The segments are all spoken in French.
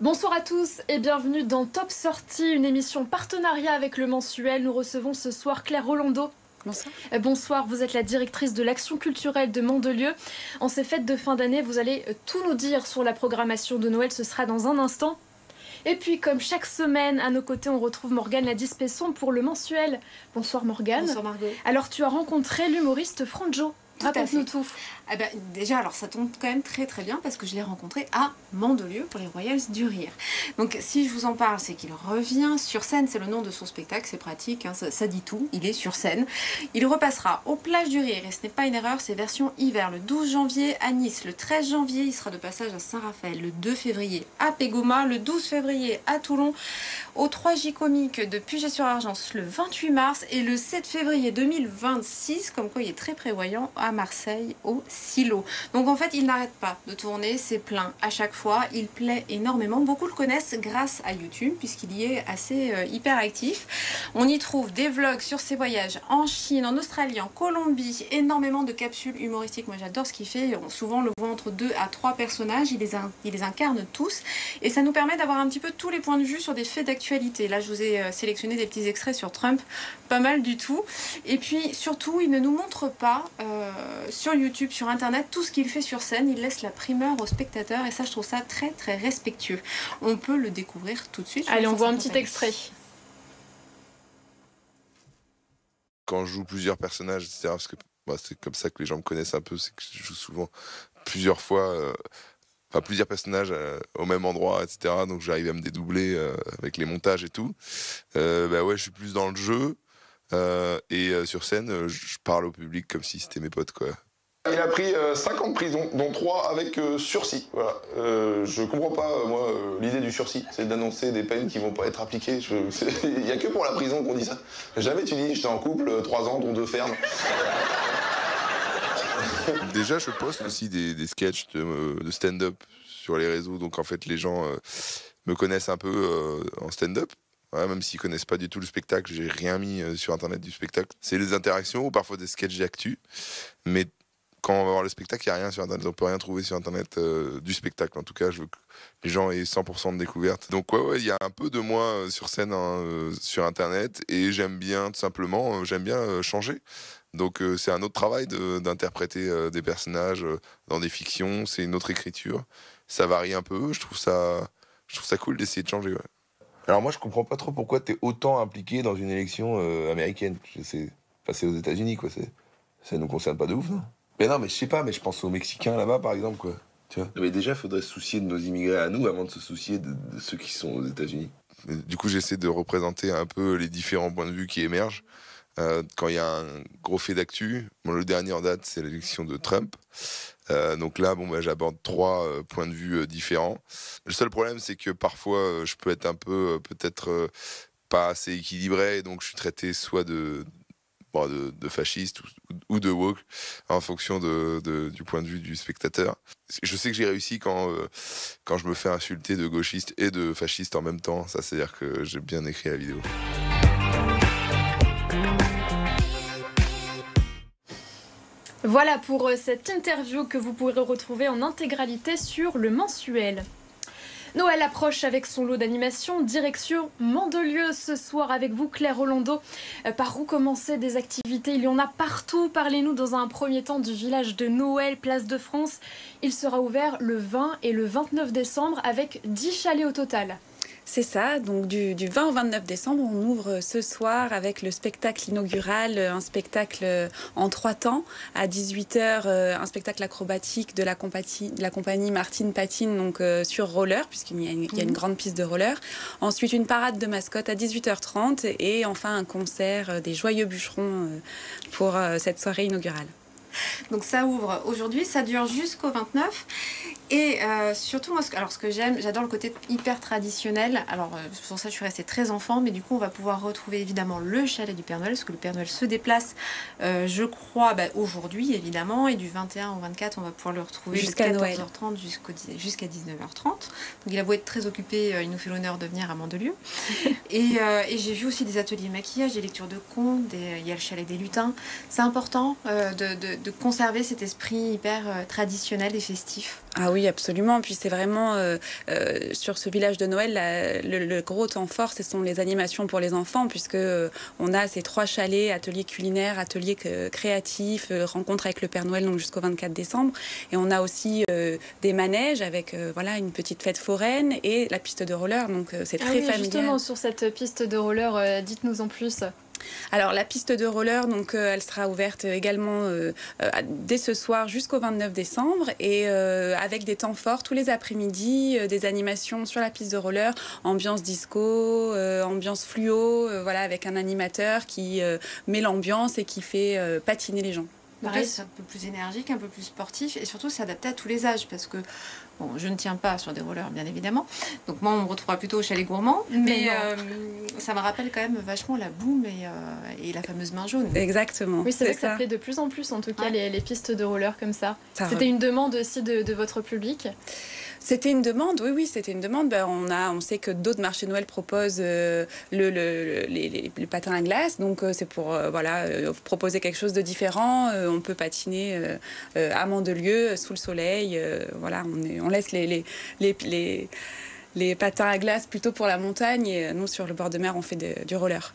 Bonsoir à tous et bienvenue dans Top Sortie, une émission partenariat avec le mensuel. Nous recevons ce soir Claire Rolando. Bonsoir. Bonsoir, vous êtes la directrice de l'action culturelle de Mandelieu. En ces fêtes de fin d'année, vous allez tout nous dire sur la programmation de Noël, ce sera dans un instant. Et puis, comme chaque semaine, à nos côtés, on retrouve Morgane Ladispeson pour le mensuel. Bonsoir Morgane. Bonsoir Margot. Alors, tu as rencontré l'humoriste Franjo. Raconte-nous tout. Ah ben, déjà, alors ça tombe quand même très bien parce que je l'ai rencontré à Mandelieu pour les Royals du Rire. Donc si je vous en parle, c'est qu'il revient sur scène, c'est le nom de son spectacle, c'est pratique, hein, ça dit tout, il est sur scène. Il repassera aux Plages du Rire et ce n'est pas une erreur, c'est version hiver, le 12 janvier à Nice, le 13 janvier il sera de passage à Saint-Raphaël, le 2 février à Pégoma, le 12 février à Toulon, au 3J Comique de Puget-sur-Argence le 28 mars et le 7 février 2026, comme quoi il est très prévoyant, à Marseille au Silo. Donc en fait, il n'arrête pas de tourner, c'est plein à chaque fois, il plaît énormément. Beaucoup le connaissent grâce à YouTube, puisqu'il y est assez hyper actif. On y trouve des vlogs sur ses voyages en Chine, en Australie, en Colombie, énormément de capsules humoristiques. Moi j'adore ce qu'il fait, souvent on le voit entre 2 à 3 personnages, il les incarne tous, et ça nous permet d'avoir un petit peu tous les points de vue sur des faits d'actualité. Là je vous ai sélectionné des petits extraits sur Trump, pas mal du tout. Et puis surtout, il ne nous montre pas sur YouTube, sur Internet, tout ce qu'il fait sur scène, il laisse la primeur aux spectateurs et ça je trouve ça très respectueux. On peut le découvrir tout de suite. Allez, on voit un petit extrait. Quand je joue plusieurs personnages, etc., parce que c'est comme ça que les gens me connaissent un peu, c'est que je joue souvent plusieurs fois, plusieurs personnages au même endroit, etc., donc j'arrive à me dédoubler avec les montages et tout. Ouais, je suis plus dans le jeu, et sur scène, je parle au public comme si c'était mes potes, quoi. Il a pris 5 ans de prison, dont 3 avec sursis. Voilà. Je comprends pas, moi, l'idée du sursis. C'est d'annoncer des peines qui vont pas être appliquées. Il n'y a que pour la prison qu'on dit ça. Jamais tu dis, j'étais en couple, 3 ans, dont 2 fermes. Déjà, je poste aussi des sketchs de stand-up sur les réseaux. Donc, en fait, les gens me connaissent un peu en stand-up. Ouais, même s'ils connaissent pas du tout le spectacle, j'ai rien mis sur Internet du spectacle. C'est les interactions ou parfois des sketchs d'actu. Mais quand on va voir le spectacle, il n'y a rien sur Internet. On peut rien trouver sur Internet du spectacle. En tout cas, je veux que les gens aient 100% de découverte. Donc ouais, il y a un peu de moi sur scène sur Internet. Et j'aime bien, tout simplement, changer. Donc c'est un autre travail d'interpréter des personnages dans des fictions. C'est une autre écriture. Ça varie un peu. Je trouve ça cool d'essayer de changer, ouais. Alors moi, je comprends pas trop pourquoi t'es autant impliqué dans une élection américaine. C'est aux États-Unis, quoi. Ça nous concerne pas de ouf, non? Mais non, mais je sais pas, mais je pense aux Mexicains là-bas, par exemple, quoi. Tu vois? Mais déjà, faudrait se soucier de nos immigrés à nous avant de se soucier de ceux qui sont aux États-Unis. Du coup, j'essaie de représenter un peu les différents points de vue qui émergent. Quand il y a un gros fait d'actu, le dernier en date, c'est l'élection de Trump. Donc là, j'aborde 3 points de vue différents. Le seul problème, c'est que parfois, je peux être un peu, peut-être, pas assez équilibré, donc je suis traité soit de fasciste ou de woke, en fonction du point de vue du spectateur. Je sais que j'ai réussi quand je me fais insulter de gauchiste et de fasciste en même temps. Ça, c'est-à-dire que j'ai bien écrit la vidéo. Voilà pour cette interview que vous pourrez retrouver en intégralité sur le mensuel. Noël approche avec son lot d'animation, direction Mandelieu ce soir avec vous Claire Rolando. Par où commencer des activités? Il y en a partout. Parlez-nous dans un premier temps du village de Noël, Place de France. Il sera ouvert le 20 et le 29 décembre avec 10 chalets au total. C'est ça, donc du 20 au 29 décembre, on ouvre ce soir avec le spectacle inaugural, un spectacle en 3 temps. À 18h, un spectacle acrobatique de la compagnie Martine Patine, donc sur roller, puisqu'il y a une grande piste de roller. Ensuite, une parade de mascottes à 18h30 et enfin un concert des Joyeux Bûcherons pour cette soirée inaugurale. Donc ça ouvre aujourd'hui, ça dure jusqu'au 29. Et surtout, moi, ce que j'aime, j'adore le côté hyper traditionnel. Alors, pour ça, je suis restée très enfant, mais du coup, on va pouvoir retrouver évidemment le chalet du Père Noël, parce que le Père Noël se déplace, je crois, aujourd'hui, évidemment, et du 21 au 24, on va pouvoir le retrouver jusqu'à de 14h30 jusqu'à 19h30. Donc, il a beau être très occupé, il nous fait l'honneur de venir à Mandelieu. Et j'ai vu aussi des ateliers maquillage, des lectures de contes, il y a le chalet des lutins. C'est important de conserver cet esprit hyper traditionnel et festif. Ah oui, absolument. Puis c'est vraiment, sur ce village de Noël, le gros temps fort, ce sont les animations pour les enfants, puisque on a ces 3 chalets, ateliers culinaires, ateliers créatifs, rencontres avec le Père Noël, donc jusqu'au 24 décembre. Et on a aussi des manèges avec voilà, une petite fête foraine et la piste de roller, donc c'est très familial. Justement, sur cette piste de roller, dites-nous en plus. Alors la piste de roller, donc elle sera ouverte également dès ce soir jusqu'au 29 décembre et avec des temps forts tous les après-midi, des animations sur la piste de roller, ambiance disco, ambiance fluo, voilà, avec un animateur qui met l'ambiance et qui fait patiner les gens. Pareil, c'est un peu plus énergique, un peu plus sportif et surtout c'est adapté à tous les âges parce que bon, je ne tiens pas sur des rollers bien évidemment, donc moi on me retrouvera plutôt au chalet gourmand, mais ça me rappelle quand même vachement la boum et la fameuse main jaune. Exactement. Oui, c'est vrai que ça plaît de plus en plus en tout cas les pistes de roller comme ça. C'était une demande aussi de votre public? C'était une demande, oui, c'était une demande. Ben, on sait que d'autres marchés Noël proposent les patins à glace, donc c'est pour proposer quelque chose de différent. On peut patiner à Mandelieu sous le soleil. Voilà, on laisse les patins à glace plutôt pour la montagne et nous sur le bord de mer on fait du roller.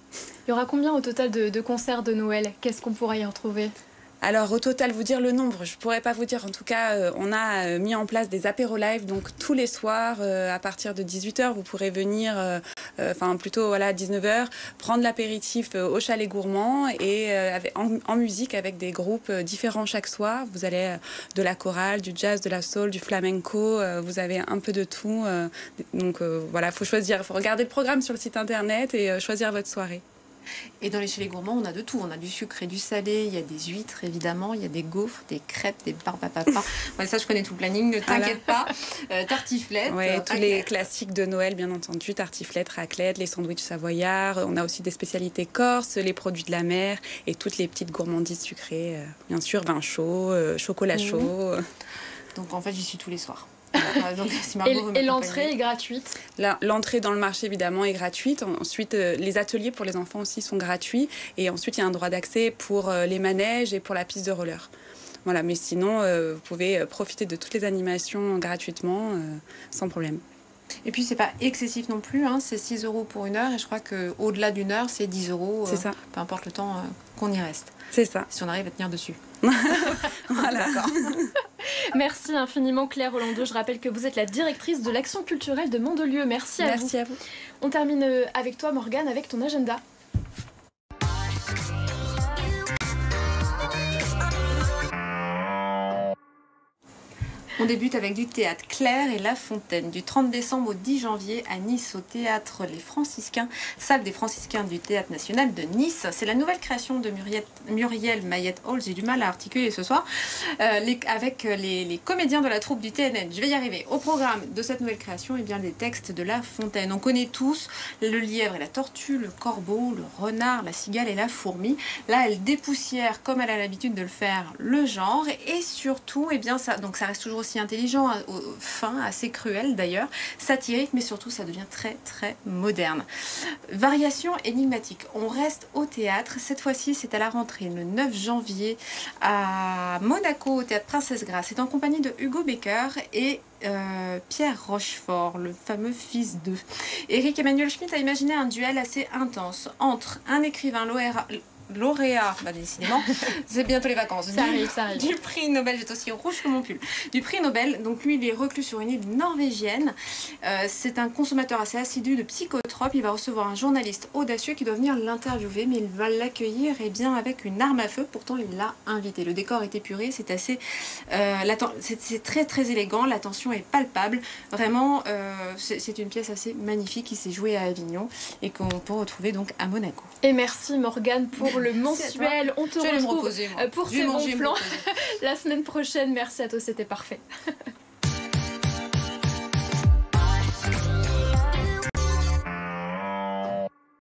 Il y aura combien au total de concerts de Noël? Qu'est-ce qu'on pourra y retrouver? Alors au total, vous dire le nombre, je pourrais pas vous dire. En tout cas, on a mis en place des apéros live, donc tous les soirs à partir de 18h, vous pourrez venir, plutôt voilà 19h, prendre l'apéritif au chalet gourmand et en musique avec des groupes différents chaque soir. Vous allez de la chorale, du jazz, de la soul, du flamenco. Vous avez un peu de tout. Donc voilà, faut choisir, faut regarder le programme sur le site internet et choisir votre soirée. Et dans les chalets gourmands, on a de tout. On a du sucre et du salé, il y a des huîtres évidemment, il y a des gaufres, des crêpes, des barbes à papa. Ouais, ça, je connais tout le planning, ne t'inquiète pas. Tartiflette. Oui, tous les classiques de Noël, bien entendu. Tartiflette, raclette, les sandwichs savoyards. On a aussi des spécialités corses, les produits de la mer et toutes les petites gourmandises sucrées. Bien sûr, vin chaud, chocolat chaud. Donc en fait, j'y suis tous les soirs. Donc, et l'entrée est gratuite? L'entrée dans le marché évidemment est gratuite. Ensuite les ateliers pour les enfants aussi sont gratuits et ensuite il y a un droit d'accès pour les manèges et pour la piste de roller. Voilà, mais sinon vous pouvez profiter de toutes les animations gratuitement sans problème. Et puis c'est pas excessif non plus, hein, c'est 6 € pour 1 heure et je crois qu'au-delà d'1 heure c'est 10 €, c'est ça. Peu importe le temps qu'on y reste. C'est ça. Si on arrive à tenir dessus. Voilà. Merci infiniment Claire Rolando. Je rappelle que vous êtes la directrice de l'action culturelle de Mandelieu. Merci à vous. Merci à vous. On termine avec toi Morgane, avec ton agenda. On débute avec du théâtre Claire et La Fontaine, du 30 décembre au 10 janvier à Nice, au théâtre Les Franciscains, salle des Franciscains du Théâtre National de Nice. C'est la nouvelle création de Muriel Mayette-Hall, j'ai du mal à articuler ce soir, avec les comédiens de la troupe du TNN. Je vais y arriver. Au programme de cette nouvelle création, eh bien, des textes de La Fontaine. On connaît tous le lièvre et la tortue, le corbeau, le renard, la cigale et la fourmi. Là, elle dépoussière, comme elle a l'habitude de le faire, le genre. Et surtout, eh bien, ça reste toujours aussi intelligent, fin, assez cruel d'ailleurs, satirique, mais surtout ça devient très très moderne. Variation énigmatique. On reste au théâtre. Cette fois-ci, c'est à la rentrée, le 9 janvier, à Monaco, au théâtre Princesse Grace. C'est en compagnie de Hugo Becker et Pierre Rochefort, le fameux fils d'eux. Éric Emmanuel Schmitt a imaginé un duel assez intense entre un écrivain lauréat, décidément, c'est bientôt les vacances. Ça arrive. Du prix Nobel, j'étais aussi rouge que mon pull. Du prix Nobel, donc lui il est reclus sur une île norvégienne. C'est un consommateur assez assidu de psychotropes. Il va recevoir un journaliste audacieux qui doit venir l'interviewer, mais il va l'accueillir bien avec une arme à feu. Pourtant il l'a invité. Le décor est épuré, c'est assez, c'est très très élégant. La tension est palpable. Vraiment, c'est une pièce assez magnifique qui s'est jouée à Avignon et qu'on peut retrouver donc à Monaco. Et merci Morgane pour le mensuel. On te retrouve pour tes bons plans la semaine prochaine. Merci à toi, c'était parfait.